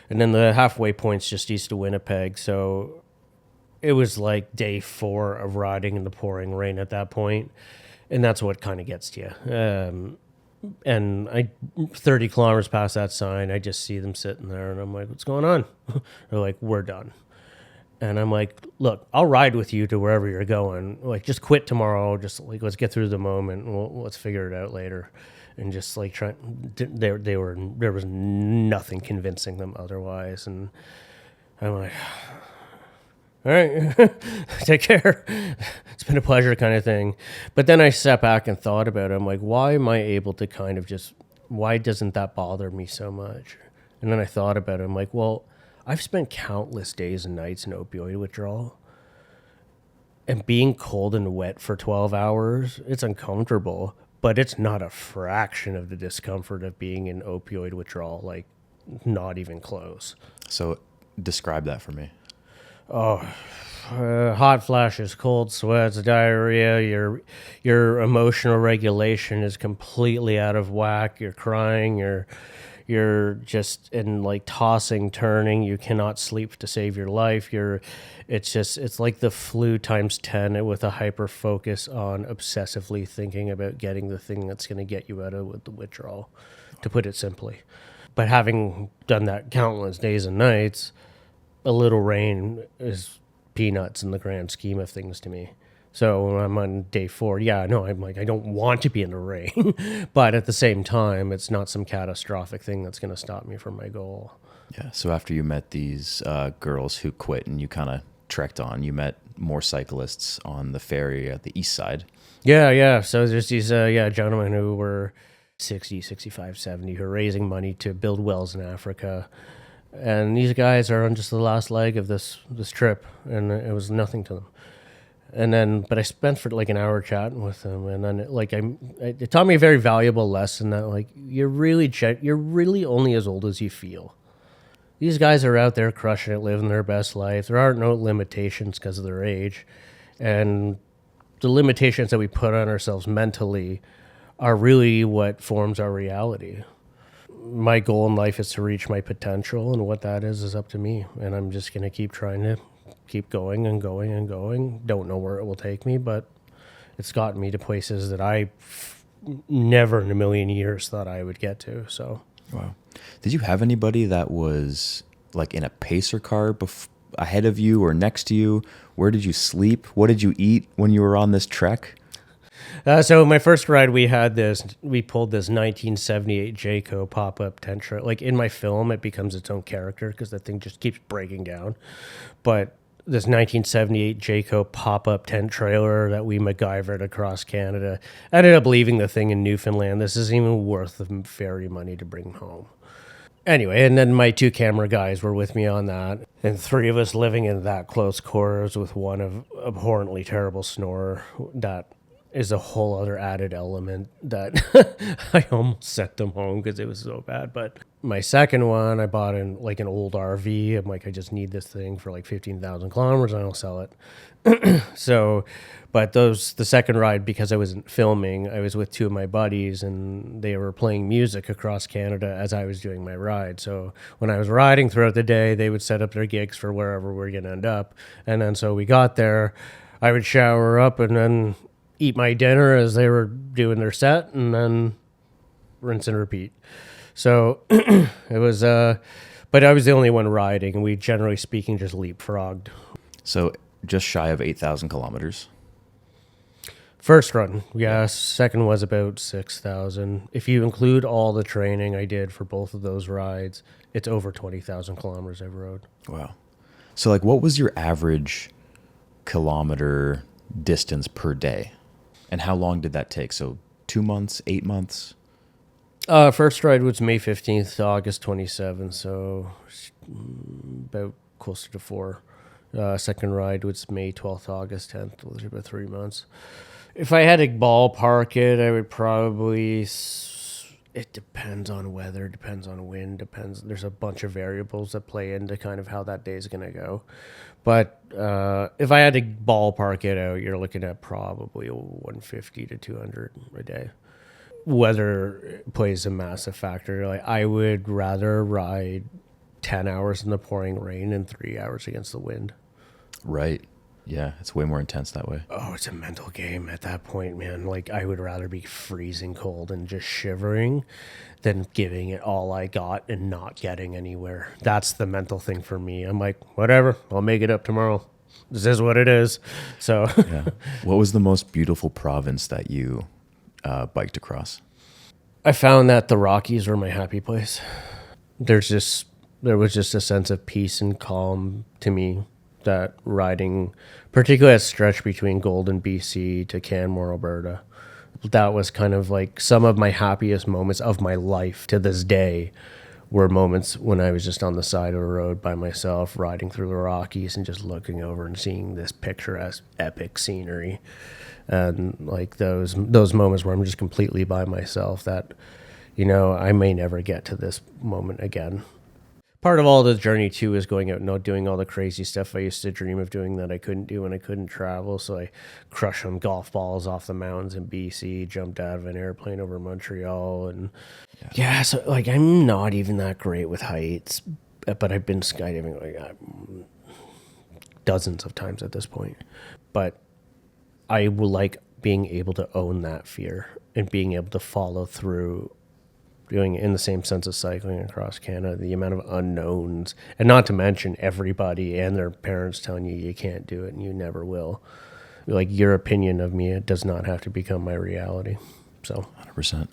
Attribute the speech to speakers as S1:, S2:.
S1: And then the halfway point's just east of Winnipeg. So it was like day 4 of riding in the pouring rain at that point. And that's what kind of gets to you. And 30 kilometers past that sign, I just see them sitting there and I'm like, what's going on? They're like, we're done. And I'm like, look, I'll ride with you to wherever you're going. Like, just quit tomorrow. Just like, let's get through the moment. And let's figure it out later. And just like there was nothing convincing them otherwise. And I'm like, all right, take care. It's been a pleasure, kind of thing. But then I sat back and thought about it. I'm like, why am I able to kind of just? Why doesn't that bother me so much? And then I thought about it. I'm like, well, I've spent countless days and nights in opioid withdrawal. And being cold and wet for 12 hours, it's uncomfortable, but it's not a fraction of the discomfort of being in opioid withdrawal, like not even close.
S2: So describe that for me.
S1: Hot flashes, cold sweats, diarrhea, your emotional regulation is completely out of whack. You're crying, you're just in like tossing, turning. You cannot sleep to save your life. It's like the flu times 10 with a hyper focus on obsessively thinking about getting the thing that's going to get you out of the withdrawal, to put it simply. But having done that countless days and nights, a little rain is peanuts in the grand scheme of things to me. So when I'm on day 4, I'm like, I don't want to be in the rain, but at the same time, it's not some catastrophic thing that's going to stop me from my goal.
S2: Yeah. So after you met these girls who quit and you kind of trekked on, you met more cyclists on the ferry at the east side.
S1: Yeah. So there's these, gentlemen who were 60, 65, 70, who are raising money to build wells in Africa. And these guys are on just the last leg of this trip, and it was nothing to them. And then, but I spent for like an hour chatting with them, and then it taught me a very valuable lesson that like you're really only as old as you feel. These guys are out there crushing it, living their best life. There are no limitations because of their age, and the limitations that we put on ourselves mentally are really what forms our reality. My goal in life is to reach my potential, and what that is up to me. And I'm just going to keep trying to keep going and going and going. Don't know where it will take me, but it's gotten me to places that I never in a million years thought I would get to. So,
S2: wow. Did you have anybody that was like in a pacer car ahead of you or next to you? Where did you sleep? What did you eat when you were on this trek?
S1: So my first ride, we pulled this 1978 Jayco pop-up tent trailer. Like in my film, it becomes its own character because the thing just keeps breaking down. But this 1978 Jayco pop-up tent trailer that we MacGyvered across Canada, I ended up leaving the thing in Newfoundland. This isn't even worth the ferry money to bring home. Anyway, and then my 2 camera guys were with me on that, and 3 of us living in that close quarters with one of abhorrently terrible snorer. That is a whole other added element that I almost sent them home because it was so bad. But my second one, I bought in like an old RV. I'm like, I just need this thing for like 15,000 kilometers and I'll sell it. So, but the second ride, because I wasn't filming, I was with 2 of my buddies and they were playing music across Canada as I was doing my ride. So when I was riding throughout the day, they would set up their gigs for wherever we're going to end up. And then so we got there, I would shower up and then eat my dinner as they were doing their set, and then rinse and repeat. So it was, but I was the only one riding, and we generally speaking just leapfrogged.
S2: So just shy of 8,000 kilometers.
S1: First run, yes. Second was about 6,000. If you include all the training I did for both of those rides, it's over 20,000 kilometers I've rode.
S2: Wow. So like, what was your average kilometer distance per day? And how long did that take? So 2 months, 8 months?
S1: First ride was May 15th to August 27th, so about closer to 4. Second ride was May 12th to August 10th, which was about 3 months. If I had to ballpark it, I would probably... It depends on weather, depends on wind, depends... There's a bunch of variables that play into kind of how that day is going to go. But if I had to ballpark it out, you're looking at probably 150 to 200 a day. Weather plays a massive factor. Like I would rather ride 10 hours in the pouring rain and 3 hours against the wind.
S2: Right. Yeah, it's way more intense that way.
S1: Oh, it's a mental game at that point, man. Like, I would rather be freezing cold and just shivering than giving it all I got and not getting anywhere. That's the mental thing for me. I'm like, whatever, I'll make it up tomorrow. This is what it is. So,
S2: Yeah. What was the most beautiful province that you biked across?
S1: I found that the Rockies were my happy place. There was just a sense of peace and calm to me that riding, particularly that stretch between Golden, BC to Canmore, Alberta, that was kind of like some of my happiest moments of my life to this day were moments when I was just on the side of the road by myself, riding through the Rockies and just looking over and seeing this picturesque, epic scenery. And like those moments where I'm just completely by myself that, I may never get to this moment again. Part of all the journey too is going out and not doing all the crazy stuff I used to dream of doing that I couldn't do when I couldn't travel. So I crushed some golf balls off the mountains in BC, jumped out of an airplane over Montreal, and so like I'm not even that great with heights, but I've been skydiving like dozens of times at this point. But I will like being able to own that fear and being able to follow through doing it in the same sense as cycling across Canada, the amount of unknowns, and not to mention everybody and their parents telling you can't do it and you never will. Like your opinion of me, it does not have to become my reality. So
S2: 100%.